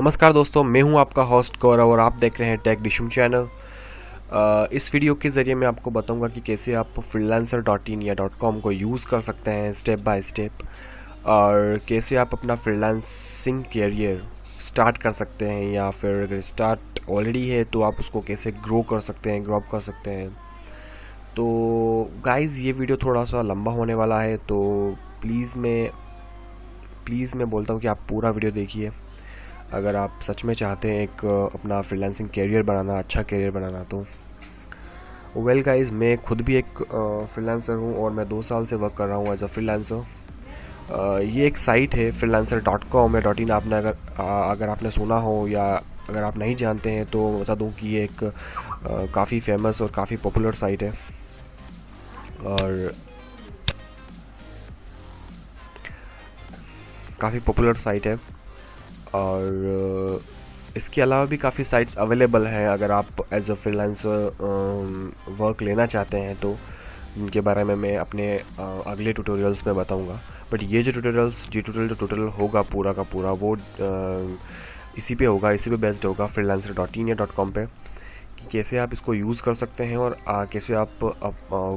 नमस्कार दोस्तों, मैं हूं आपका होस्ट गौरव और आप देख रहे हैं टेक डिशम चैनल। इस वीडियो के ज़रिए मैं आपको बताऊंगा कि कैसे आप freelancer.in या .com को यूज़ कर सकते हैं स्टेप बाय स्टेप, और कैसे आप अपना फ्रीलांसिंग कैरियर स्टार्ट कर सकते हैं, या फिर अगर स्टार्ट ऑलरेडी है तो आप उसको कैसे ग्रो कर सकते हैं, ग्रो अप कर सकते हैं। तो गाइज़, ये वीडियो थोड़ा सा लंबा होने वाला है, तो प्लीज़ मैं बोलता हूँ कि आप पूरा वीडियो देखिए अगर आप सच में चाहते हैं एक अपना फ्रीलांसिंग कैरियर बनाना, अच्छा कैरियर बनाना। तो वेल गाइस, मैं खुद भी एक फ्रीलांसर हूँ और मैं 2 साल से वर्क कर रहा हूँ एज अ फ्रीलांसर। ये एक साइट है freelancer.com या .in। आपने अगर आपने सुना हो या अगर आप नहीं जानते हैं तो बता दूं कि ये एक काफ़ी फेमस और काफ़ी पॉपुलर साइट है। और काफ़ी पॉपुलर साइट है और इसके अलावा भी काफ़ी साइट्स अवेलेबल हैं अगर आप एज अ फ्रीलांसर वर्क लेना चाहते हैं, तो इनके बारे में मैं अपने अगले ट्यूटोरियल्स में बताऊंगा। बट ये जो ट्यूटोरियल होगा पूरा का पूरा वो इसी पे होगा, इसी पे बेस्ड होगा freelancer.in या .com पे, कि कैसे आप इसको यूज़ कर सकते हैं और कैसे आप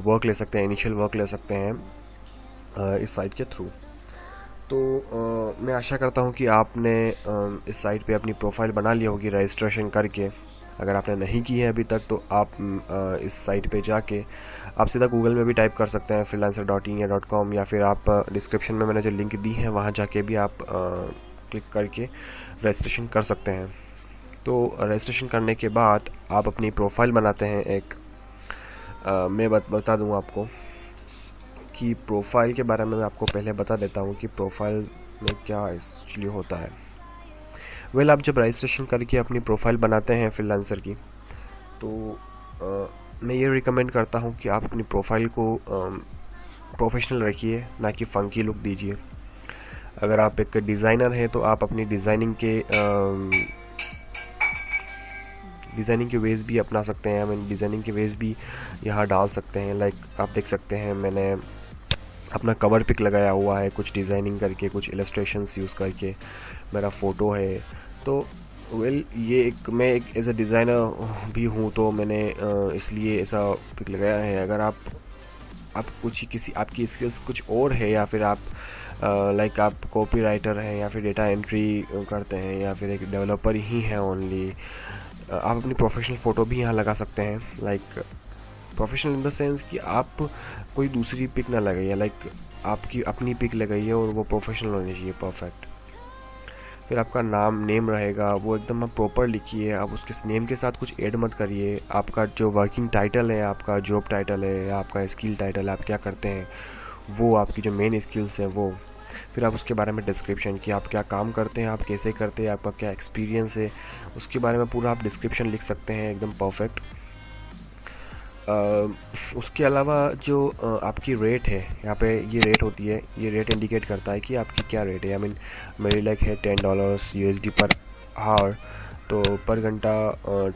वर्क ले सकते हैं, इनिशियल वर्क ले सकते हैं इस साइट के थ्रू। तो मैं आशा करता हूँ कि आपने इस साइट पे अपनी प्रोफाइल बना ली होगी रजिस्ट्रेशन करके। अगर आपने नहीं की है अभी तक तो आप इस साइट पे जाके आप सीधा गूगल में भी टाइप कर सकते हैं freelancer.in या .com, या फिर आप डिस्क्रिप्शन में मैंने जो लिंक दी है वहाँ जाके भी आप क्लिक करके रजिस्ट्रेशन कर सकते हैं। तो रजिस्ट्रेशन करने के बाद आप अपनी प्रोफाइल बनाते हैं एक। मैं बता दूँ आपको कि प्रोफाइल के बारे में मैं आपको पहले बता देता हूँ कि प्रोफाइल में क्या एक्चुअली होता है। वेल, आप जब रजिस्ट्रेशन करके अपनी प्रोफाइल बनाते हैं फ्रीलांसर की, तो मैं ये रिकमेंड करता हूँ कि आप अपनी प्रोफाइल को प्रोफेशनल रखिए, ना कि फ़ंकी लुक दीजिए। अगर आप एक डिज़ाइनर हैं तो आप अपनी डिज़ाइनिंग के वेज भी अपना सकते हैं। डिज़ाइनिंग के वेज भी यहाँ डाल सकते हैं। लाइक आप देख सकते हैं मैंने अपना कवर पिक लगाया हुआ है, कुछ डिज़ाइनिंग करके, कुछ इलस्ट्रेशंस यूज़ करके मेरा फ़ोटो है। तो वेल, ये एक मैं एक एज अ डिज़ाइनर भी हूँ, तो मैंने इसलिए ऐसा पिक लगाया है। अगर आप आपकी स्किल्स कुछ और है, या फिर आप लाइक आप कॉपी राइटर हैं, या फिर डेटा एंट्री करते हैं, या फिर एक डेवलपर ही हैं ओनली, आप अपनी प्रोफेशनल फ़ोटो भी यहाँ लगा सकते हैं। Like professional in the sense कि आप कोई दूसरी पिक ना लगाइए, लाइक आपकी अपनी पिक लगाइए और वो प्रोफेशनल होनी चाहिए, परफेक्ट। फिर आपका नेम रहेगा वो एकदम आप प्रॉपर लिखिए। आप उसके नेम के साथ कुछ ऐड मत करिए। आपका जो वर्किंग टाइटल है, आपका जॉब टाइटल है, या आपका स्किल टाइटल है, आप क्या करते हैं, वो आपकी जो मेन स्किल्स हैं वो। फिर आप उसके बारे में डिस्क्रिप्शन कि आप क्या काम करते हैं, आप कैसे करते हैं, आपका क्या एक्सपीरियंस है, उसके बारे में पूरा आप डिस्क्रिप्शन लिख सकते हैं एकदम परफेक्ट। उसके अलावा जो आपकी रेट है, यहाँ पे ये रेट होती है, ये रेट इंडिकेट करता है कि आपकी क्या रेट है। मेरी लाइक है $10 USD पर आवर, तो पर घंटा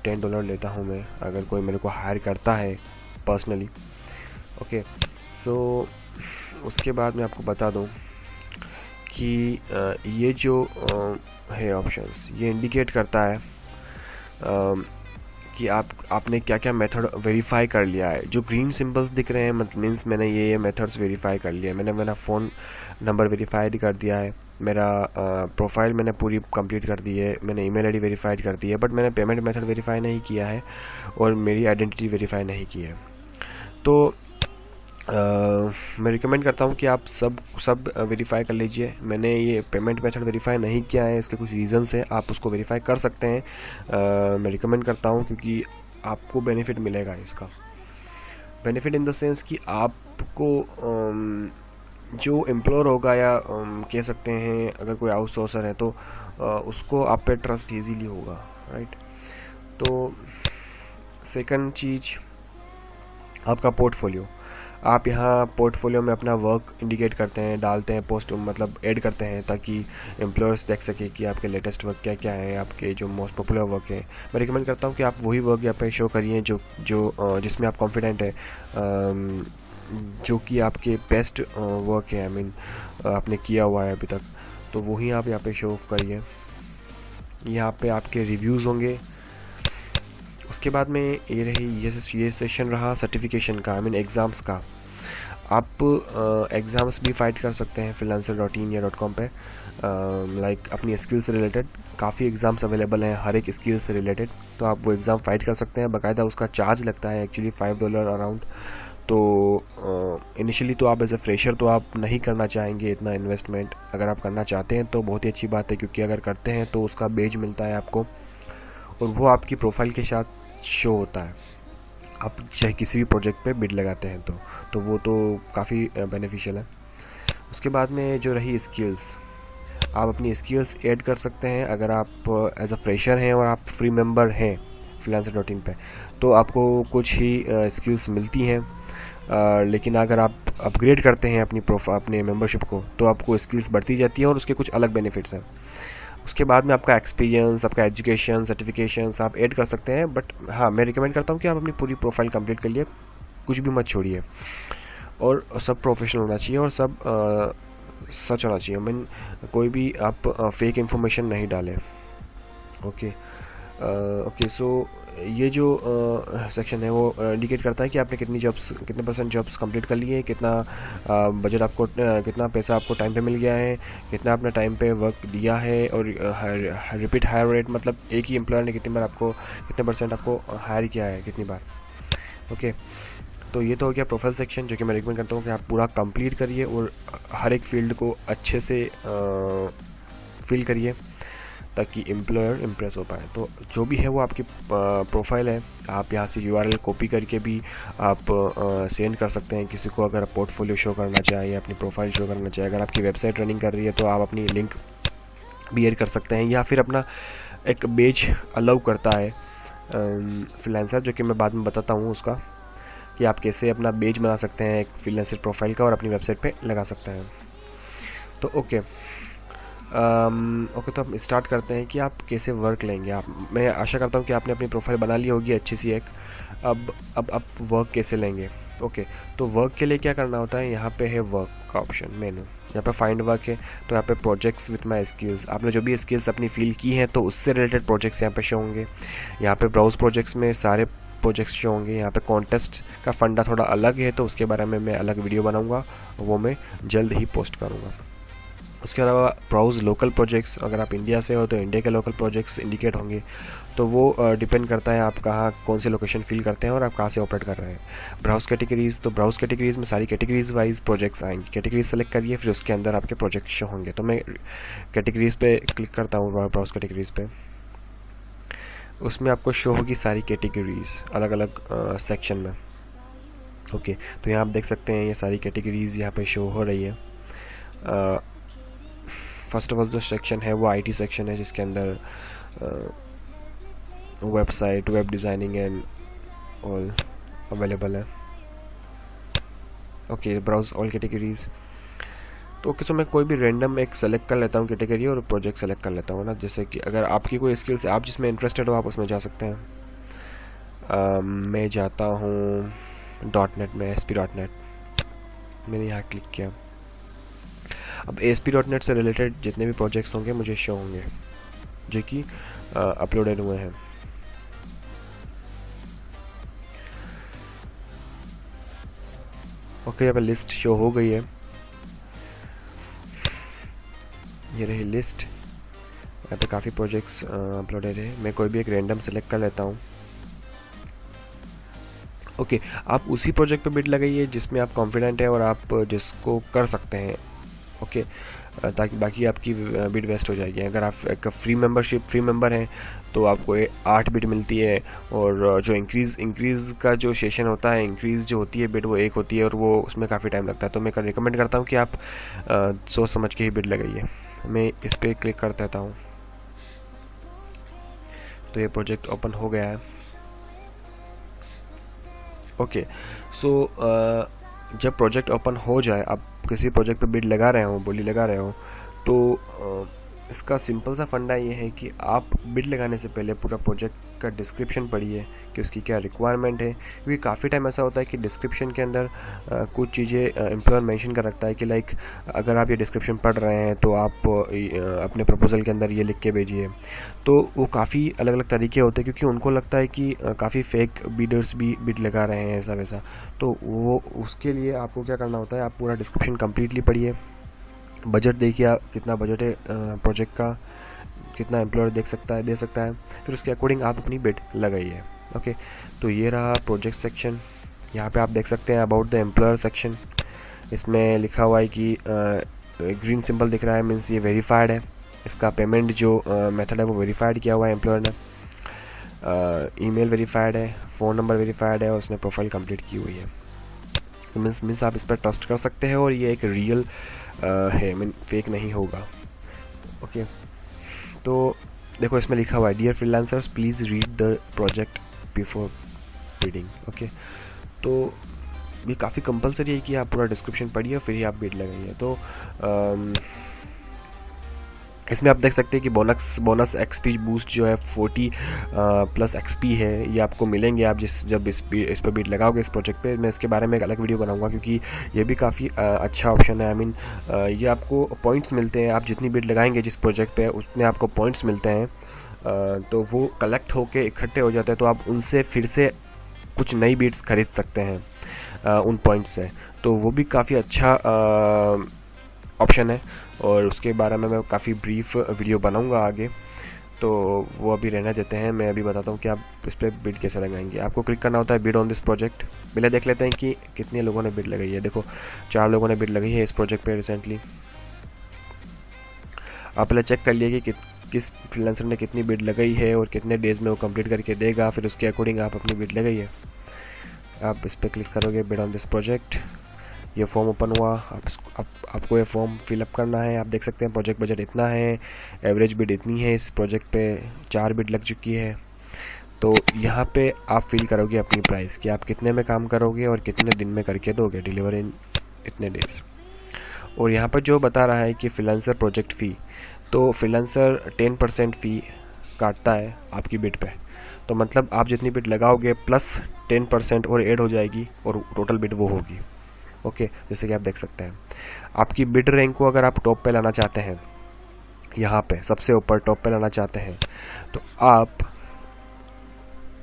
$10 लेता हूँ मैं अगर कोई मेरे को हायर करता है पर्सनली। ओके, सो उसके बाद मैं आपको बता दूँ कि ये जो है ऑप्शंस, ये इंडिकेट करता है कि आपने क्या क्या मेथड वेरीफाई कर लिया है। जो ग्रीन सिंबल्स दिख रहे हैं मीन्स मैंने ये मेथड्स वेरीफाई कर लिया है। मैंने मेरा फ़ोन नंबर वेरीफाइड कर दिया है, मेरा प्रोफाइल मैंने पूरी कंप्लीट कर दी है, मैंने ईमेल आईडी वेरीफाइड कर दी है, बट मैंने पेमेंट मेथड वेरीफाई नहीं किया है और मेरी आइडेंटिटी वेरीफाई नहीं की है। तो मैं रिकमेंड करता हूँ कि आप सब वेरीफाई कर लीजिए। मैंने ये पेमेंट मेथड वेरीफाई नहीं किया है, इसके कुछ रीज़न्स हैं, आप उसको वेरीफाई कर सकते हैं। मैं रिकमेंड करता हूँ क्योंकि आपको बेनिफिट मिलेगा इसका। बेनिफिट इन द सेंस कि आपको जो एम्प्लॉयर होगा, या कह सकते हैं अगर कोई आउटसोर्सर है तो उसको आप पे ट्रस्ट ईजीली होगा, राइट। तो सेकंड चीज़, आपका पोर्टफोलियो। आप यहाँ पोर्टफोलियो में अपना वर्क इंडिकेट करते हैं, डालते हैं, पोस्ट मतलब ऐड करते हैं, ताकि एम्प्लॉयर्स देख सके कि आपके लेटेस्ट वर्क क्या क्या है, आपके जो मोस्ट पॉपुलर वर्क है। मैं रिकमेंड करता हूँ कि आप वही वर्क यहाँ पे शो करिए जिसमें आप कॉन्फिडेंट है, जो कि आपके बेस्ट वर्क है, आपने किया हुआ है अभी तक, तो वही आप यहाँ पे शो करिए। यहाँ पे आपके रिव्यूज़ होंगे। उसके बाद में ये रही ये सेशन रहा सर्टिफिकेशन का, आई मीन एग्ज़ाम्स का। आप एग्ज़ाम्स भी फाइट कर सकते हैं freelancer.in या .com पे, लाइक अपनी स्किल से रिलेटेड काफ़ी एग्ज़ाम्स अवेलेबल हैं हर एक स्किल से रिलेटेड, तो आप वो एग्ज़ाम फाइट कर सकते हैं। बाकायदा उसका चार्ज लगता है एक्चुअली $5 अराउंड। तो इनिशियली तो आप एज ए फ्रेशर तो आप नहीं करना चाहेंगे इतना इन्वेस्टमेंट। अगर आप करना चाहते हैं तो बहुत ही अच्छी बात है, क्योंकि अगर करते हैं तो उसका बेज मिलता है आपको, और वो आपकी प्रोफाइल के साथ शो होता है। आप चाहे किसी भी प्रोजेक्ट पे बिड लगाते हैं तो वो तो काफ़ी बेनिफिशियल है। उसके बाद में जो रही स्किल्स, आप अपनी स्किल्स ऐड कर सकते हैं। अगर आप एज अ फ्रेशर हैं और आप फ्री मेंबर हैं freelancer.in पे, तो आपको कुछ ही स्किल्स मिलती हैं, लेकिन अगर आप अपग्रेड करते हैं अपने मेंबरशिप को तो आपको स्किल्स बढ़ती जाती हैं और उसके कुछ अलग बेनिफिट्स हैं। उसके बाद में आपका एक्सपीरियंस, आपका एजुकेशन, सर्टिफिकेशंस आप ऐड कर सकते हैं। बट हाँ, मैं रिकमेंड करता हूँ कि आप अपनी पूरी प्रोफाइल कंप्लीट कर लिए, कुछ भी मत छोड़िए, और सब प्रोफेशनल होना चाहिए और सब सच होना चाहिए। मीन कोई भी आप फेक इंफॉर्मेशन नहीं डालें। ओके सो ये जो सेक्शन है वो इंडिकेट करता है कि आपने कितने परसेंट जॉब्स कंप्लीट कर लिए, कितना बजट आपको, कितना पैसा आपको टाइम पे मिल गया है, कितना आपने टाइम पे वर्क दिया है, और रिपीट हायर रेट, मतलब एक ही एम्प्लॉयर ने कितनी बार आपको, कितने परसेंट आपको हायर किया है, कितनी बार। ओके, तो ये तो हो गया प्रोफाइल सेक्शन, जो कि मैं रिकमेंड करता हूँ कि आप पूरा कंप्लीट करिए और हर एक फील्ड को अच्छे से फिल करिए ताकि एम्प्लॉयर इम्प्रेस हो पाए। तो जो भी है वो आपकी प्रोफाइल है, आप यहाँ से URL कॉपी करके भी आप सेंड कर सकते हैं किसी को, अगर पोर्टफोलियो शो करना चाहे या अपनी प्रोफाइल शो करना चाहे। अगर आपकी वेबसाइट रनिंग कर रही है तो आप अपनी लिंक भी ऐड कर सकते हैं, या फिर अपना एक पेज अलाउ करता है फ्रीलांसर, जो कि मैं बाद में बताता हूँ उसका, कि आप कैसे अपना पेज बना सकते हैं एक फ्रीलांसर प्रोफाइल का और अपनी वेबसाइट पे लगा सकते हैं। तो ओके, तो हम स्टार्ट करते हैं कि आप कैसे वर्क लेंगे। मैं आशा करता हूँ कि आपने अपनी प्रोफाइल बना ली होगी अच्छी सी एक। अब आप वर्क कैसे लेंगे। ओके, तो वर्क के लिए क्या करना होता है, यहाँ पे है वर्क का ऑप्शन मेनू, यहाँ पे फाइंड वर्क है, तो यहाँ पे प्रोजेक्ट्स विथ माय स्किल्स, आपने जो भी स्किल्स अपनी फील की हैं तो उससे रिलेटेड प्रोजेक्ट्स यहाँ पे शो होंगे। यहाँ पे ब्राउज प्रोजेक्ट्स में सारे प्रोजेक्ट्स शो होंगे। यहाँ पे कॉन्टेस्ट का फंडा थोड़ा अलग है, तो उसके बारे में मैं अलग वीडियो बनाऊँगा, वो मैं जल्द ही पोस्ट करूँगा। उसके अलावा ब्राउज लोकल प्रोजेक्ट्स, अगर आप इंडिया से हो तो इंडिया के लोकल प्रोजेक्ट्स इंडिकेट होंगे, तो वो डिपेंड करता है आप कहाँ कौन से लोकेशन फील करते हैं और आप कहाँ से ऑपरेट कर रहे हैं। ब्राउज कैटेगरीज, तो ब्राउज कैटेगरीज में सारी कैटेगरीज वाइज प्रोजेक्ट्स आएंगे। कैटेगरीज सेलेक्ट करिए, फिर उसके अंदर आपके प्रोजेक्ट शो होंगे। तो मैं कैटेगरीज पे क्लिक करता हूँ, ब्राउज कैटेगरीज पे, उसमें आपको शो होगी सारी कैटेगरीज अलग अलग सेक्शन में। ओके, तो यहाँ आप देख सकते हैं ये सारी कैटेगरीज यहाँ पे शो हो रही है। फर्स्ट ऑफ ऑल जो सेक्शन है वो IT सेक्शन है, जिसके अंदर website, web designing and all available है। Okay, browse all categories. तो ओके, सो मैं कोई भी रैंडम एक सेलेक्ट कर लेता हूँ कैटेगरी और प्रोजेक्ट सेलेक्ट कर लेता हूँ ना, जैसे कि अगर आपकी कोई स्किल्स आप जिसमें इंटरेस्टेड हो आप उसमें जा सकते हैं। मैं जाता हूँ .NET में, ASP.NET मैंने यहाँ क्लिक किया। अब ASP.NET से रिलेटेड जितने भी प्रोजेक्ट्स होंगे मुझे शो होंगे, जो कि अपलोडेड हुए हैं। ओके, यहाँ पे लिस्ट शो हो गई है, ये रही लिस्ट। यहाँ पे काफ़ी प्रोजेक्ट्स अपलोडेड है। मैं कोई भी एक रैंडम सेलेक्ट कर लेता हूँ। ओके, आप उसी प्रोजेक्ट पे बिड लगाइए जिसमें आप कॉन्फिडेंट है और आप जिसको कर सकते हैं। ओके, ताकि बाकी आपकी बिड वेस्ट हो जाएगी। अगर आप एक फ्री मेंबर हैं तो आपको 8 बिड मिलती है, और जो इंक्रीज़ का जो सेशन होता है, इंक्रीज़ जो होती है बिड वो 1 होती है, और वो उसमें काफ़ी टाइम लगता है। तो मैं रिकमेंड करता हूँ कि आप सोच समझ के ही बिड लगाइए। मैं इस पर क्लिक कर देता हूँ, तो ये प्रोजेक्ट ओपन हो गया है। ओके, सो जब प्रोजेक्ट ओपन हो जाए, आप किसी प्रोजेक्ट पे बिड लगा रहे हो, बोली लगा रहे हो, तो इसका सिंपल सा फंडा ये है कि आप बिड लगाने से पहले पूरा प्रोजेक्ट का डिस्क्रिप्शन पढ़िए कि उसकी क्या रिक्वायरमेंट है, क्योंकि काफ़ी टाइम ऐसा होता है कि डिस्क्रिप्शन के अंदर कुछ चीज़ें एम्प्लॉयर मेंशन कर रखता है कि लाइक अगर आप ये डिस्क्रिप्शन पढ़ रहे हैं तो आप अपने प्रपोजल के अंदर ये लिख के भेजिए। तो वो काफ़ी अलग अलग तरीके होते हैं, क्योंकि उनको लगता है कि काफ़ी फेक बीडर्स भी बिड लगा रहे हैं ऐसा वैसा। तो वो उसके लिए आपको क्या करना होता है, आप पूरा डिस्क्रिप्शन कम्प्लीटली पढ़िए, बजट देखिए कितना बजट है प्रोजेक्ट का, कितना एम्प्लॉयर दे सकता है, फिर उसके अकॉर्डिंग आप अपनी बिड लगाइए। ओके, तो ये रहा प्रोजेक्ट सेक्शन। यहाँ पे आप देख सकते हैं अबाउट द एम्प्लॉयर सेक्शन, इसमें लिखा हुआ है कि ग्रीन सिंबल दिख रहा है, मीन्स ये वेरीफाइड है, इसका पेमेंट जो मेथड है वो वेरीफाइड किया हुआ है एम्प्लॉयर ने, ईमेल वेरीफाइड है, फ़ोन नंबर वेरीफाइड है और उसने प्रोफाइल कंप्लीट की हुई है। मीन्स आप इस पर ट्रस्ट कर सकते हैं और ये एक रियल है, मीन फेक नहीं होगा। ओके, तो देखो इसमें लिखा हुआ है dear freelancers please read the project before bidding. Okay, तो ये काफ़ी कंपलसरी है कि आप पूरा डिस्क्रिप्शन पढ़िए फिर ही आप बिड लगाइए। तो इसमें आप देख सकते हैं कि बोनस एक्सपी बूस्ट जो है 40 प्लस एक्सपी है, ये आपको मिलेंगे आप जब इस पर बिड लगाओगे इस प्रोजेक्ट पे। मैं इसके बारे में एक अलग वीडियो बनाऊंगा क्योंकि ये भी काफ़ी अच्छा ऑप्शन है। आई मीन ये आपको पॉइंट्स मिलते हैं, आप जितनी बिड लगाएंगे जिस प्रोजेक्ट पे उतने आपको पॉइंट्स मिलते हैं, तो वो कलेक्ट होके इकट्ठे हो जाते हैं, तो आप उनसे फिर से कुछ नई बिड्स खरीद सकते हैं उन पॉइंट्स से। तो वो भी काफ़ी अच्छा ऑप्शन है और उसके बारे में मैं काफ़ी ब्रीफ वीडियो बनाऊंगा आगे, तो वो अभी रहने देते हैं। मैं अभी बताता हूँ कि आप इस पर बिड कैसे लगाएंगे। आपको क्लिक करना होता है बिड ऑन दिस प्रोजेक्ट। पहले देख लेते हैं कि कितने लोगों ने बिड लगाई है। देखो 4 लोगों ने बिड लगाई है इस प्रोजेक्ट पे रिसेंटली। आप पहले चेक कर लिए कि किस फ्रीलांसर ने कितनी बिड लगाई है और कितने डेज़ में वो कंप्लीट करके देगा, फिर उसके अकॉर्डिंग आप अपनी बिड लगाइए। आप इस पर क्लिक करोगे बिड ऑन दिस प्रोजेक्ट, ये फॉर्म ओपन हुआ, आपको ये फॉर्म फिलअप करना है। आप देख सकते हैं प्रोजेक्ट बजट इतना है, एवरेज बिड इतनी है, इस प्रोजेक्ट पे 4 बिड लग चुकी है। तो यहाँ पे आप फिल करोगे अपनी प्राइस कि आप कितने में काम करोगे और कितने दिन में करके दोगे, डिलीवर इन इतने डेज। और यहाँ पर जो बता रहा है कि फ्रीलांसर प्रोजेक्ट फ़ी, तो फ्रीलांसर 10% फ़ी काटता है आपकी बिड पे। तो मतलब आप जितनी बिड लगाओगे प्लस 10% और ऐड हो जाएगी और टोटल बिड वो होगी। ओके, जैसे कि आप देख सकते हैं आपकी बिड रैंक को अगर आप टॉप पे लाना चाहते हैं, यहाँ पे सबसे ऊपर टॉप पे लाना चाहते हैं, तो आप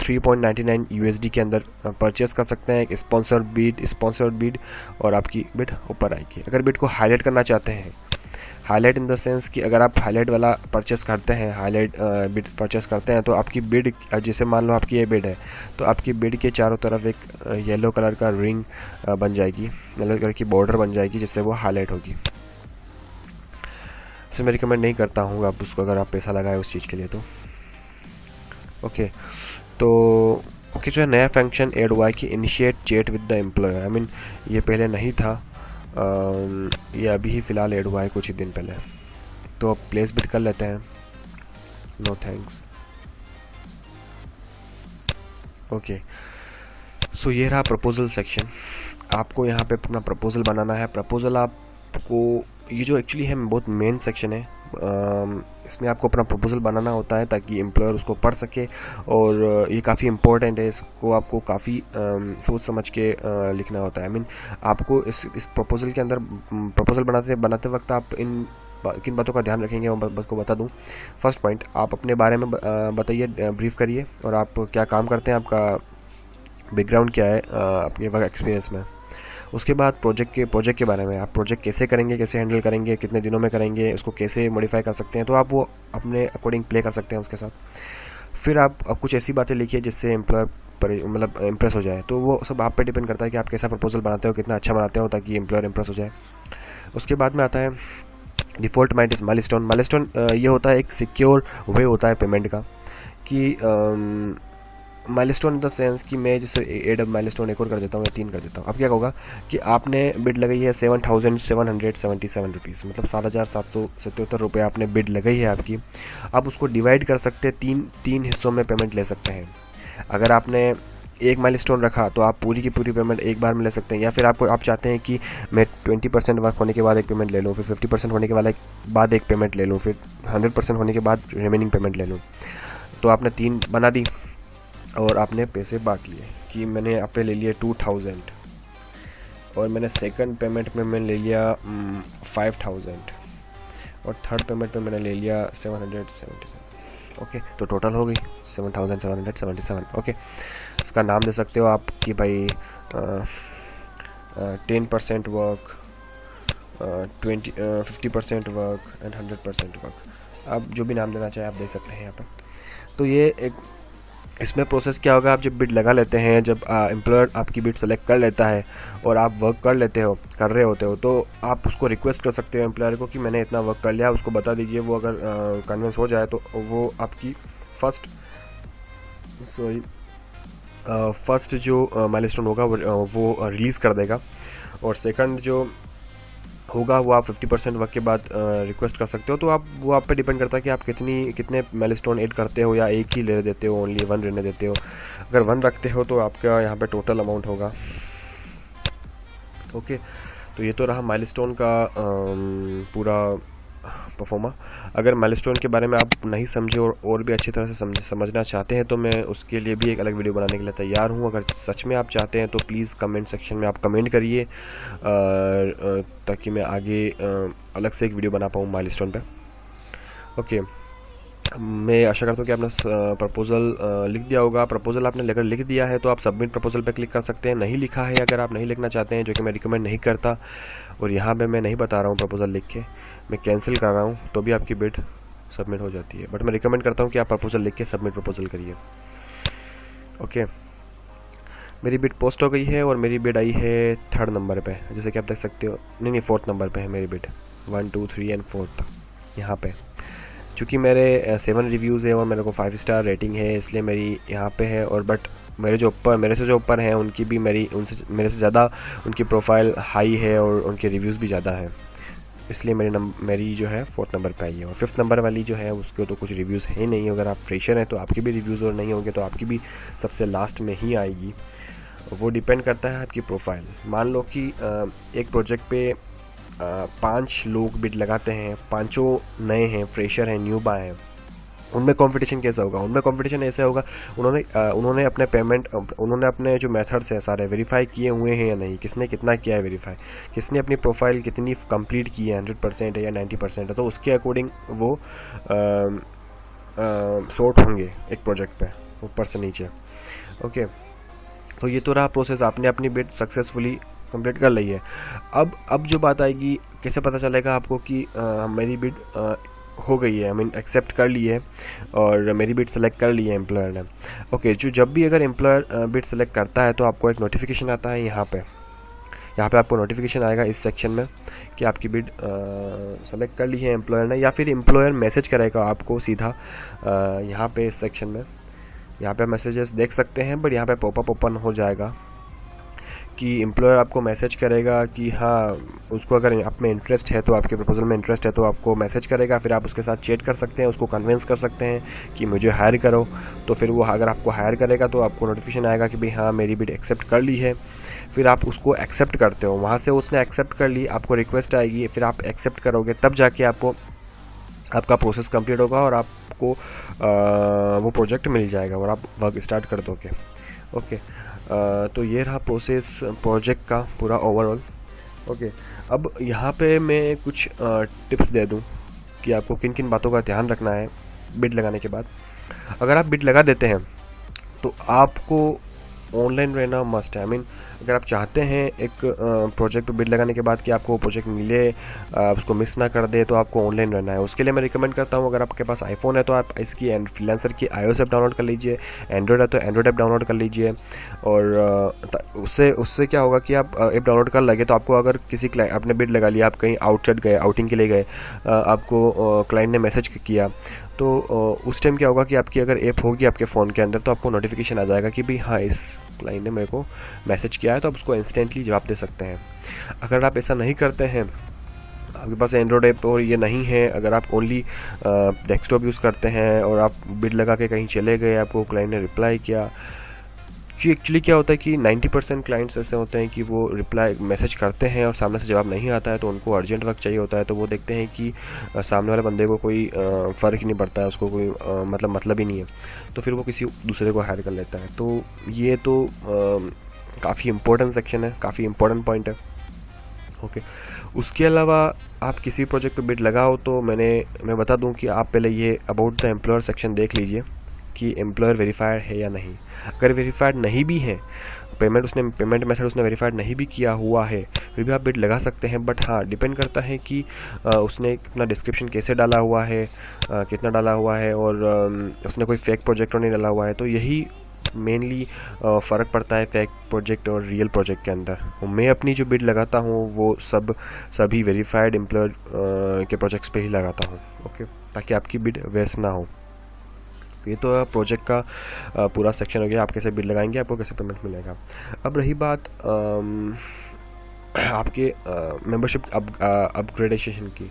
3.99 USD के अंदर परचेस कर सकते हैं एक स्पॉन्सर्ड बिड और आपकी बिड ऊपर आएगी। अगर बिड को हाईलाइट करना चाहते हैं, हाईलाइट इन द सेंस कि अगर आप हाईलाइट वाला परचेस करते हैं, हाईलाइट बिड परचेस करते हैं, तो आपकी बिड, जैसे मान लो आपकी ये बिड है, तो आपकी बिड के चारों तरफ एक येलो कलर का रिंग बन जाएगी, येलो कलर की बॉर्डर बन जाएगी, जिससे वो हाईलाइट होगी। इसे मैं रिकमेंड नहीं करता हूँ आप उसको, अगर आप पैसा लगाए उस चीज़ के लिए तो। ओके, तो जो है नया फंक्शन ऐड हुआ है कि initiate chat with the employer. I mean ये पहले नहीं था, ये अभी ही फ़िलहाल ऐड हुआ है कुछ ही दिन पहले। तो अब प्लेस बिड कर लेते हैं, नो थैंक्स। ओके, सो ये रहा प्रपोजल सेक्शन। आपको यहाँ पे अपना प्रपोजल बनाना है। प्रपोजल आपको, ये जो एक्चुअली है बहुत मेन सेक्शन है, इसमें आपको अपना प्रपोजल बनाना होता है ताकि एम्प्लॉयर उसको पढ़ सके, और ये काफ़ी इंपॉर्टेंट है, इसको आपको काफ़ी सोच समझ के लिखना होता है। आई मीन आपको इस प्रपोजल के अंदर, प्रपोजल बनाते वक्त आप किन बातों का ध्यान रखेंगे मैं बस को बता दूं। फर्स्ट पॉइंट, आप अपने बारे में बताइए, ब्रीफ करिए, और आप क्या काम करते हैं, आपका बैकग्राउंड क्या है आपके वर्क एक्सपीरियंस में। उसके बाद प्रोजेक्ट के बारे में, आप प्रोजेक्ट कैसे करेंगे, कैसे हैंडल करेंगे, कितने दिनों में करेंगे, उसको कैसे मॉडिफाई कर सकते हैं, तो आप वो अपने अकॉर्डिंग प्ले कर सकते हैं उसके साथ। फिर आप कुछ ऐसी बातें लिखिए जिससे एम्प्लॉयर मतलब इम्प्रेस हो जाए। तो वो सब आप पे डिपेंड करता है कि आप कैसा प्रपोजल बनाते हो, कितना अच्छा बनाते हो, ताकि एम्प्लॉयर इम्प्रेस हो जाए। उसके बाद में आता है डिफ़ॉल्ट माइलस्टोन। ये होता है एक सिक्योर वे होता है पेमेंट का, कि माइलस्टोन इन द सेंस कि मैं जैसे एड माइलस्टोन एक और कर देता हूँ या 3 कर देता हूँ। अब क्या होगा कि आपने बिड लगाई है 7,777 रुपीज़, मतलब 7,777 रुपये आपने बिड लगाई है आपकी। आप उसको डिवाइड कर सकते हैं, तीन हिस्सों में पेमेंट ले सकते हैं। अगर आपने एक माइलस्टोन रखा तो आप पूरी की पूरी पेमेंट एक बार में ले सकते हैं, या फिर आप चाहते हैं कि मैं 20% वर्क होने के बाद एक पेमेंट ले लूँ, फिर 50% होने के बाद एक पेमेंट ले लूँ, फिर 100% होने के बाद रिमेनिंग पेमेंट ले लूँ। तो आपने 3 बना दी, और आपने पैसे बांट लिए कि मैंने आप पे ले लिए 2000 और मैंने सेकंड पेमेंट में मैंने ले लिया 5000 और थर्ड पेमेंट में मैंने ले लिया 777। ओके, तो टोटल हो गई 7777। ओके, इसका नाम दे सकते हो आप कि भाई 10% वर्क, 50% वर्क एंड 100% वर्क। आप जो भी नाम देना चाहें आप दे सकते हैं यहाँ पर। तो ये एक इसमें प्रोसेस क्या होगा, आप जब बिड लगा लेते हैं, जब एम्प्लॉयर आपकी बिड सेलेक्ट कर लेता है और आप वर्क कर रहे होते हो, तो आप उसको रिक्वेस्ट कर सकते हो एम्प्लॉयर को कि मैंने इतना वर्क कर लिया, उसको बता दीजिए। वो अगर कन्विंस हो जाए तो वो आपकी फर्स्ट जो माइलस्टोन होगा वो रिलीज़ कर देगा। और सेकंड जो होगा वो आप 50% वर्क के बाद रिक्वेस्ट कर सकते हो। तो वो आप पे डिपेंड करता है कि आप कितने माइलस्टोन ऐड करते हो, या एक ही ले देते हो, ओनली 1 रहने देते हो। अगर 1 रखते हो तो आपका यहाँ पे टोटल अमाउंट होगा। ओके, तो ये तो रहा माइलस्टोन का पूरा परफॉर्मा। अगर माइलस्टोन के बारे में आप नहीं समझे और भी अच्छी तरह से समझना चाहते हैं तो मैं उसके लिए भी एक अलग वीडियो बनाने के लिए तैयार हूं। अगर सच में आप चाहते हैं तो प्लीज़ कमेंट सेक्शन में आप कमेंट करिए ताकि मैं आगे अलग से एक वीडियो बना पाऊँ माइलस्टोन पे। ओके, मैं आशा करता हूँ कि आपने प्रपोज़ल लिख दिया होगा। प्रपोज़ल आपने अगर लिख दिया है तो आप सबमिट प्रपोज़ल पे क्लिक कर सकते हैं। नहीं लिखा है, अगर आप नहीं लिखना चाहते हैं, जो कि मैं रिकमेंड नहीं करता, और यहाँ पे मैं नहीं बता रहा हूँ प्रपोज़ल लिख के, मैं कैंसिल कर रहा हूँ, तो भी आपकी बिड सबमिट हो जाती है। बट मैं रिकमेंड करता हूँ कि आप प्रपोज़ल लिख के सबमिट प्रपोज़ल करिए। ओके, मेरी बिड पोस्ट हो गई है और मेरी बिड आई है 3rd नंबर पे, जैसे कि आप देख सकते हो। नहीं, 4th नंबर पे है मेरी बिड, 1 2 3 एंड 4th यहाँ पे। चूँकि मेरे 7 रिव्यूज़ है और मेरे को 5 स्टार रेटिंग है, इसलिए मेरी यहाँ पे है। और बट मेरे से जो ऊपर हैं उनकी भी मेरे से ज़्यादा उनकी प्रोफाइल हाई है और उनके रिव्यूज़ भी ज़्यादा है, इसलिए मेरी जो है 4th नंबर पे आई है। और 5th नंबर वाली जो है उसके तो कुछ रिव्यूज़ है नहीं। अगर आप फ्रेशर हैं तो आपके भी रिव्यूज़ और नहीं होंगे, तो आपकी भी सबसे लास्ट में ही आएगी। वो डिपेंड करता है आपकी प्रोफाइल। मान लो कि एक प्रोजेक्ट पे 5 लोग बिड लगाते हैं, 5 नए हैं, फ्रेशर हैं, न्यूबा हैं, उनमें कंपटीशन कैसा होगा? उनमें कंपटीशन ऐसे होगा, उन्होंने अपने जो मेथड्स हैं सारे वेरीफाई किए हुए हैं या नहीं, किसने कितना किया है वेरीफाई, किसने अपनी प्रोफाइल कितनी कंप्लीट की है, 100% है या 90% है, तो उसके अकॉर्डिंग वो सॉर्ट होंगे एक प्रोजेक्ट पे ऊपर से नीचे। ओके, तो ये तो रहा प्रोसेस, आपने अपनी बिड सक्सेसफुली कंप्लीट कर ली है। अब जो बात आएगी, कैसे पता चलेगा आपको कि मेरी बिड हो गई है, आई मीन एक्सेप्ट कर ली है और मेरी बिड सेलेक्ट कर ली है एम्प्लॉयर ने। ओके, जब भी अगर एम्प्लॉयर बिड सेलेक्ट करता है तो आपको एक नोटिफिकेशन आता है यहाँ पे आपको नोटिफिकेशन आएगा इस सेक्शन में कि आपकी बिड सेलेक्ट कर ली है एम्प्लॉयर ने, या फिर एम्प्लॉयर मैसेज करेगा आपको सीधा यहाँ पे इस सेक्शन में। यहाँ पे मैसेजेस देख सकते हैं, बट यहाँ पे पॉपअप ओपन हो जाएगा कि एम्प्लॉयर आपको मैसेज करेगा कि हाँ, उसको अगर आप में इंटरेस्ट है तो, आपके प्रपोजल में इंटरेस्ट है तो आपको मैसेज करेगा। फिर आप उसके साथ चैट कर सकते हैं, उसको कन्विंस कर सकते हैं कि मुझे हायर करो। तो फिर वो अगर आपको हायर करेगा तो आपको नोटिफिकेशन आएगा कि भाई हाँ, मेरी बिड एक्सेप्ट कर ली है। फिर आप उसको एक्सेप्ट करते हो, वहाँ से उसने एक्सेप्ट कर ली, आपको रिक्वेस्ट आएगी, फिर आप एक्सेप्ट करोगे, तब जाके आपका प्रोसेस कंप्लीट होगा और आपको वो प्रोजेक्ट मिल जाएगा और आप वर्क स्टार्ट कर दोगे। ओके, तो ये रहा प्रोसेस प्रोजेक्ट का पूरा ओवरऑल। ओके, अब यहाँ पे मैं कुछ टिप्स दे दूँ कि आपको किन किन बातों का ध्यान रखना है बिड लगाने के बाद। अगर आप बिड लगा देते हैं तो आपको ऑनलाइन रहना मस्ट है। आई मीन, अगर आप चाहते हैं एक प्रोजेक्ट पे बिड लगाने के बाद कि आपको प्रोजेक्ट मिले, उसको मिस ना कर दे, तो आपको ऑनलाइन रहना है। उसके लिए मैं रिकमेंड करता हूँ, अगर आपके पास आईफोन है तो आप इसकी फ्रीलांसर की iOS ऐप डाउनलोड कर लीजिए, एंड्रॉयड है तो एंड्रॉयड ऐप डाउनलोड कर लीजिए। और उससे क्या होगा कि आप ऐप डाउनलोड कर लगे तो आपको अगर किसी आपने बिड लगा लिया, आप कहीं आउटसाइड गए, आउटिंग के लिए गए, आपको क्लाइंट ने मैसेज किया, तो उस टाइम क्या होगा कि आपकी अगर ऐप होगी आपके फ़ोन के अंदर तो आपको नोटिफिकेशन आ जाएगा कि भाई हाँ, इस क्लाइंट ने मेरे को मैसेज किया है, तो आप उसको इंस्टेंटली जवाब दे सकते हैं। अगर आप ऐसा नहीं करते हैं, आपके पास एंड्रॉयड ऐप और ये नहीं है, अगर आप ओनली डेस्कटॉप यूज़ करते हैं और आप बिड लगा के कहीं चले गए, आपको क्लाइंट ने रिप्लाई किया, जी एक्चुअली क्या होता है कि 90% क्लाइंट्स ऐसे होते हैं कि वो रिप्लाई मैसेज करते हैं और सामने से जवाब नहीं आता है, तो उनको अर्जेंट वर्क चाहिए होता है, तो वो देखते हैं कि सामने वाले बंदे को कोई फ़र्क ही नहीं पड़ता है, उसको कोई मतलब ही नहीं है, तो फिर वो किसी दूसरे को हायर कर लेता है। तो ये तो काफ़ी इम्पोर्टेंट सेक्शन है, काफ़ी इम्पोर्टेंट पॉइंट है। ओके, उसके अलावा आप किसी प्रोजेक्ट पे बिड लगाओ तो मैं बता दूं कि आप पहले ये अबाउट द एम्प्लॉयर सेक्शन देख लीजिए कि एम्प्लॉयर वेरीफाइड है या नहीं। अगर वेरीफाइड नहीं भी है, पेमेंट मेथड उसने वेरीफाइड नहीं भी किया हुआ है, फिर भी आप बिड लगा सकते हैं। बट हाँ, डिपेंड करता है कि उसने अपना डिस्क्रिप्शन कैसे डाला हुआ है, कितना डाला हुआ है, और उसने कोई फेक प्रोजेक्ट और नहीं डाला हुआ है। तो यही मेनली फ़र्क पड़ता है फेक प्रोजेक्ट और रियल प्रोजेक्ट के अंदर। मैं अपनी जो बिड लगाता हूँ वो सभी वेरीफाइड एम्प्लॉयर के प्रोजेक्ट्स पे ही लगाता हूँ। ओके, ताकि आपकी बिड वेस्ट ना हो। ये तो प्रोजेक्ट का पूरा सेक्शन हो गया, आप कैसे बिड लगाएंगे, आपको कैसे पेमेंट मिलेगा। अब रही बात आपके मेंबरशिप अपग्रेडेशन की,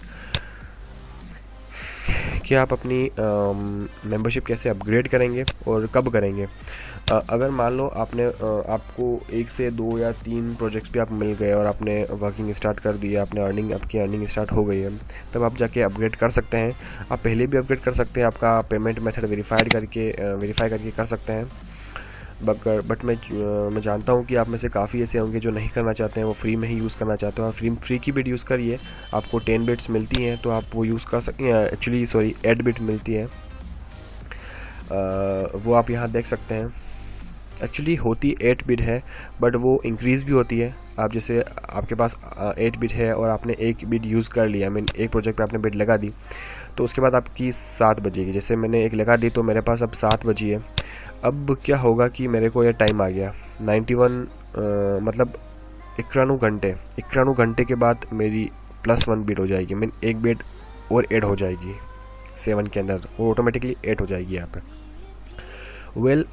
कि आप अपनी मेंबरशिप कैसे अपग्रेड करेंगे और कब करेंगे। अगर मान लो आपको 1 से 2 या 3 प्रोजेक्ट्स भी आप मिल गए और आपने वर्किंग स्टार्ट कर दिया, आपकी अर्निंग स्टार्ट हो गई है, तब आप जाके अपग्रेड कर सकते हैं। आप पहले भी अपग्रेड कर सकते हैं, आपका पेमेंट मेथड वेरीफाई करके कर सकते हैं। बट मैं जानता हूँ कि आप में से काफ़ी ऐसे होंगे जो नहीं करना चाहते हैं, वो फ्री में ही यूज़ करना चाहते हो। आप फ्री की बिट यूज़ करिए, आपको 10 बिट्स मिलती हैं, तो आप वो यूज़ कर सकते हैं। एक्चुअली 8 बिट मिलती है, वो आप यहाँ देख सकते हैं। एक्चुअली होती 8 बिट है, बट वो इंक्रीज़ भी होती है। आप जैसे आपके पास 8 बिट है और आपने 1 बिट यूज़ कर लिया, एक प्रोजेक्ट पे आपने बिट लगा दी, तो उसके बाद आपकी 7 बजेगी। जैसे मैंने एक लगा दी तो मेरे पास अब 7 बजी है। अब क्या होगा कि मेरे को ये टाइम आ गया 91 मतलब 91 घंटे के बाद मेरी +1 बिट हो जाएगी। मीन एक बिट और ऐड हो जाएगी 7 के अंदर, वो ऑटोमेटिकली ऐड हो जाएगी यहाँ पे।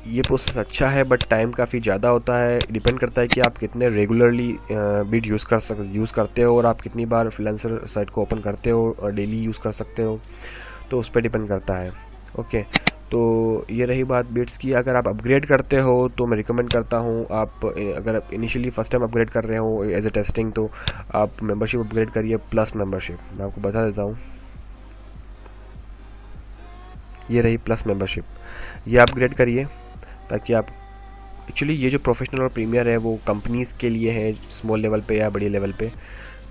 ये प्रोसेस अच्छा है, बट टाइम काफ़ी ज़्यादा होता है। डिपेंड करता है कि आप कितने रेगुलरली बिट यूज़ करते हो और आप कितनी बार फ्रीलांसर साइट को ओपन करते हो और डेली यूज़ कर सकते हो, तो उस पर डिपेंड करता है। ओके, तो ये रही बात बिट्स की। अगर आप अपग्रेड करते हो तो मैं रिकमेंड करता हूँ, अगर आप इनिशियली फर्स्ट टाइम अपग्रेड कर रहे हो एज ए टेस्टिंग, तो आप मेंबरशिप अपग्रेड करिए प्लस मेंबरशिप। मैं आपको बता देता हूँ, ये रही प्लस मेंबरशिप, ये अपग्रेड करिए ताकि आप एक्चुअली ये जो प्रोफेशनल और प्रीमियर है वो कंपनीज़ के लिए है, स्मॉल लेवल पे या बड़ी लेवल पे।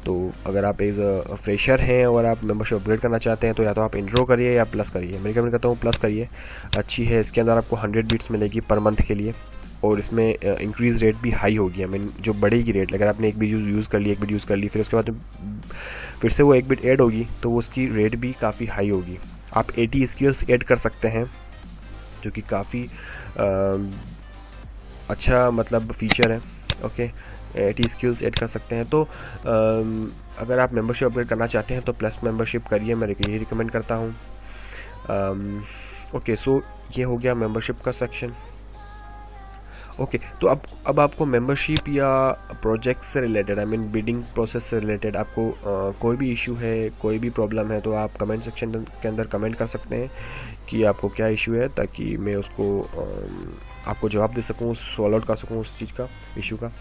तो अगर आप एज अ फ्रेशर हैं और आप मेंबरशिप अपग्रेड करना चाहते हैं, तो या तो आप इंट्रो करिए या प्लस करिए। मैं रिकमेंड करता हूँ प्लस करिए, अच्छी है। इसके अंदर आपको 100 बिट्स मिलेगी पर मंथ के लिए, और इसमें इंक्रीज़ रेट भी हाई होगी। आई मीन जो बढ़ेगी रेट, अगर आपने एक बिट यूज़ कर ली, फिर उसके बाद फिर से वो एक बिट ऐड होगी, तो वो उसकी रेट भी काफ़ी हाई होगी। आप 80 स्किल्स ऐड कर सकते हैं, जो कि काफ़ी अच्छा मतलब फ़ीचर है। ओके, 80 स्किल्स ऐड कर सकते हैं। तो अगर आप मेंबरशिप अपग्रेड करना चाहते हैं तो प्लस मेंबरशिप करिए, मैं यही रिकमेंड करता हूँ। ओके, सो ये हो गया मेंबरशिप का सेक्शन। ओके, तो अब आपको मेंबरशिप या प्रोजेक्ट से related, I mean bidding process से रिलेटेड आपको कोई भी इशू है, कोई भी प्रॉब्लम है, तो आप कमेंट सेक्शन के अंदर कमेंट कर सकते हैं कि आपको क्या इशू है, ताकि मैं उसको आपको जवाब दे सकूँ, सॉल्व आउट कर सकूँ उस चीज़ का, इशू का।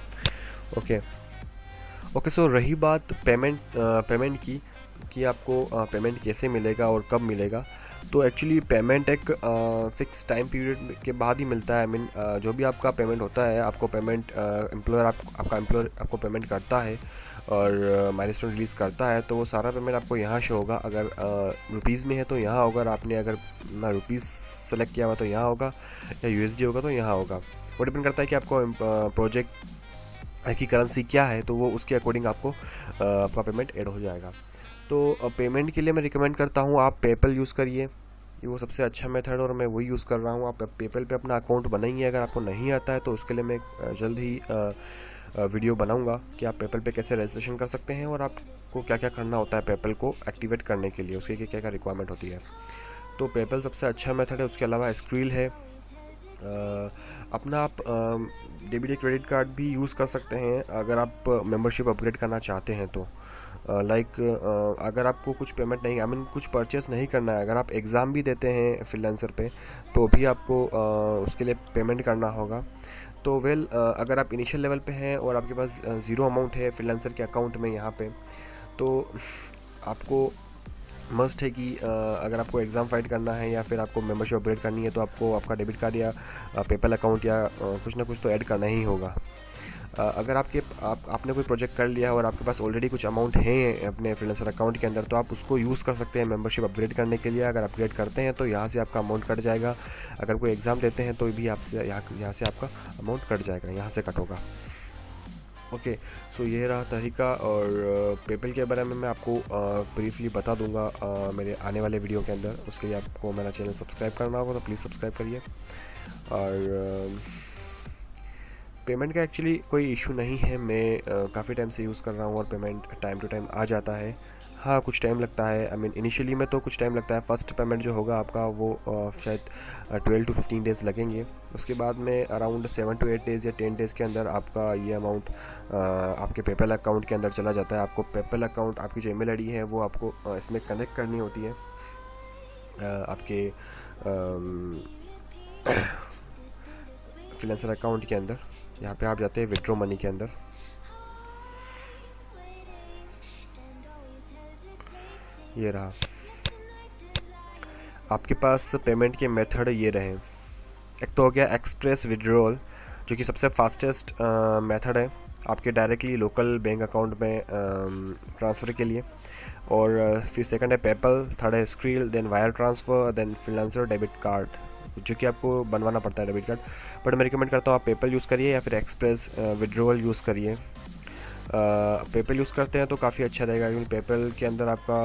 ओके, सो रही बात पेमेंट की, कि आपको पेमेंट कैसे मिलेगा और कब मिलेगा। तो एक्चुअली पेमेंट एक फिक्स टाइम पीरियड के बाद ही मिलता है। आई मीन जो भी आपका पेमेंट होता है, आपको पेमेंट आपका एम्प्लॉयर आपको पेमेंट करता है और माइलस्टोन रिलीज़ करता है, तो वो सारा पेमेंट आपको यहाँ शो होगा। अगर रुपीज़ में है तो यहाँ होगा, और आपने अगर ना रुपीज़ सेलेक्ट किया हुआ तो यहाँ होगा, या USD होगा तो यहाँ होगा। वो डिपेंड करता है कि आपको प्रोजेक्ट की करेंसी क्या है, तो वो उसके अकॉर्डिंग आपको आपका पेमेंट ऐड हो जाएगा। तो पेमेंट के लिए मैं रिकमेंड करता हूँ आप पेपल यूज़ करिए, ये वो सबसे अच्छा मेथड, और मैं वही यूज़ कर रहा हूँ। आप पेपल पे अपना अकाउंट बनाइए। अगर आपको नहीं आता है तो उसके लिए मैं जल्द ही वीडियो बनाऊंगा कि आप पेपल पे कैसे रजिस्ट्रेशन कर सकते हैं, और आपको क्या क्या करना होता है पेपल को एक्टिवेट करने के लिए, उसके क्या क्या रिक्वायरमेंट होती है। तो पेपल सबसे अच्छा मेथड है। उसके अलावा स्क्रील है, अपना आप डेबिट या क्रेडिट कार्ड भी यूज़ कर सकते हैं अगर आप मेंबरशिप अपग्रेड करना चाहते हैं तो। लाइक अगर आपको कुछ पेमेंट नहीं, आई मीन कुछ परचेस नहीं करना है, अगर आप एग्ज़ाम भी देते हैं फ्रीलांसर पे तो भी आपको उसके लिए पेमेंट करना होगा। तो अगर आप इनिशियल लेवल पे हैं और आपके पास ज़ीरो अमाउंट है फ्रीलांसर के अकाउंट में यहाँ पे, तो आपको मस्ट है कि अगर आपको एग्ज़ाम फाइट करना है या फिर आपको मेंबरशिप अपग्रेड करनी है तो आपको आपका डेबिट कार्ड या पेपल अकाउंट या कुछ ना कुछ तो ऐड करना ही होगा। अगर आपने कोई प्रोजेक्ट कर लिया और आपके पास ऑलरेडी कुछ अमाउंट है अपने फ्रीलांसर अकाउंट के अंदर, तो आप उसको यूज़ कर सकते हैं मेंबरशिप अपग्रेड करने के लिए। अगर अपग्रेड करते हैं तो यहाँ से आपका अमाउंट कट जाएगा, अगर कोई एग्ज़ाम देते हैं तो भी आपसे यहाँ से आपका अमाउंट कट जाएगा, यहाँ से कट होगा। ओके, सो ये रहा तरीका। और पेपल के बारे में मैं आपको ब्रीफली बता दूंगा मेरे आने वाले वीडियो के अंदर। उसके लिए आपको मेरा चैनल सब्सक्राइब करना होगा, तो प्लीज़ सब्सक्राइब करिए। और पेमेंट का एक्चुअली कोई इशू नहीं है, मैं काफ़ी टाइम से यूज़ कर रहा हूँ और पेमेंट टाइम टू टाइम आ जाता है। हाँ, कुछ टाइम लगता है, आई मीन इनिशियली में तो कुछ टाइम लगता है। फर्स्ट पेमेंट जो होगा आपका वो शायद 12 to 15 डेज़ लगेंगे। उसके बाद में अराउंड 7 to 8 डेज़ या 10 डेज़ के अंदर आपका ये अमाउंट आपके पेपल अकाउंट के अंदर चला जाता है। आपको पेपल अकाउंट, आपकी जो ईमेल आईडी है वो आपको इसमें कनेक्ट करनी होती है आपके फ्रीलांसर अकाउंट के अंदर। यहाँ पे आप जाते हैं विड्रॉ मनी के अंदर। ये रहा, आपके पास पेमेंट के मेथड ये रहे। एक तो हो गया एक्सप्रेस विड्रॉल, जो कि सबसे फास्टेस्ट मेथड है आपके डायरेक्टली लोकल बैंक अकाउंट में ट्रांसफ़र के लिए। और फिर सेकंड है पेपल, थर्ड है Skrill, then wire transfer, then freelancer debit card, जो कि आपको बनवाना पड़ता है डेबिट कार्ड। बट मैं रिकमेंड करता हूँ आप पेपल यूज़ करिए या फिर एक्सप्रेस विड्रॉल यूज़ करिए। पेपल यूज़ करते हैं तो काफ़ी अच्छा रहेगा, क्योंकि पेपल के अंदर आपका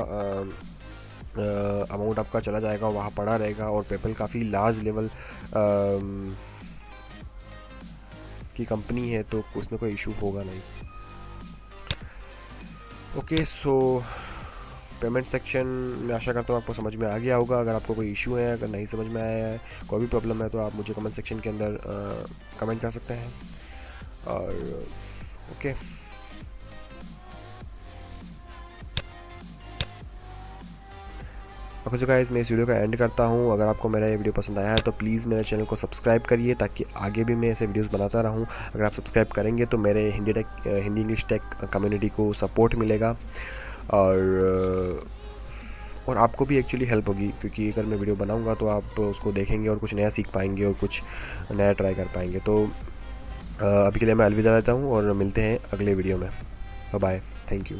अमाउंट आपका चला जाएगा, वहाँ पड़ा रहेगा। और पेपल काफ़ी लार्ज लेवल की कंपनी है, तो उसमें कोई इशू होगा नहीं। ओके, सो पेमेंट सेक्शन में आशा करता हूँ आपको समझ में आ गया होगा। अगर आपको कोई इशू है, अगर नहीं समझ में आया है, कोई भी प्रॉब्लम है, तो आप मुझे कमेंट सेक्शन के अंदर कमेंट कर सकते हैं। और ओके, ओके सो गाइस, मैं इस वीडियो का एंड करता हूँ। अगर आपको मेरा ये वीडियो पसंद आया है तो प्लीज़ मेरे चैनल को सब्सक्राइब करिए, ताकि आगे भी मैं ऐसे वीडियोस बनाता रहूँ। अगर आप सब्सक्राइब करेंगे तो मेरे हिंदी इंग्लिश टेक कम्युनिटी को सपोर्ट मिलेगा, और आपको भी एक्चुअली हेल्प होगी, क्योंकि अगर मैं वीडियो बनाऊँगा तो आप उसको देखेंगे और कुछ नया सीख पाएंगे और कुछ नया ट्राई कर पाएंगे। तो अभी के लिए मैं अलविदा देता हूँ और मिलते हैं अगले वीडियो में। Bye bye, thank you.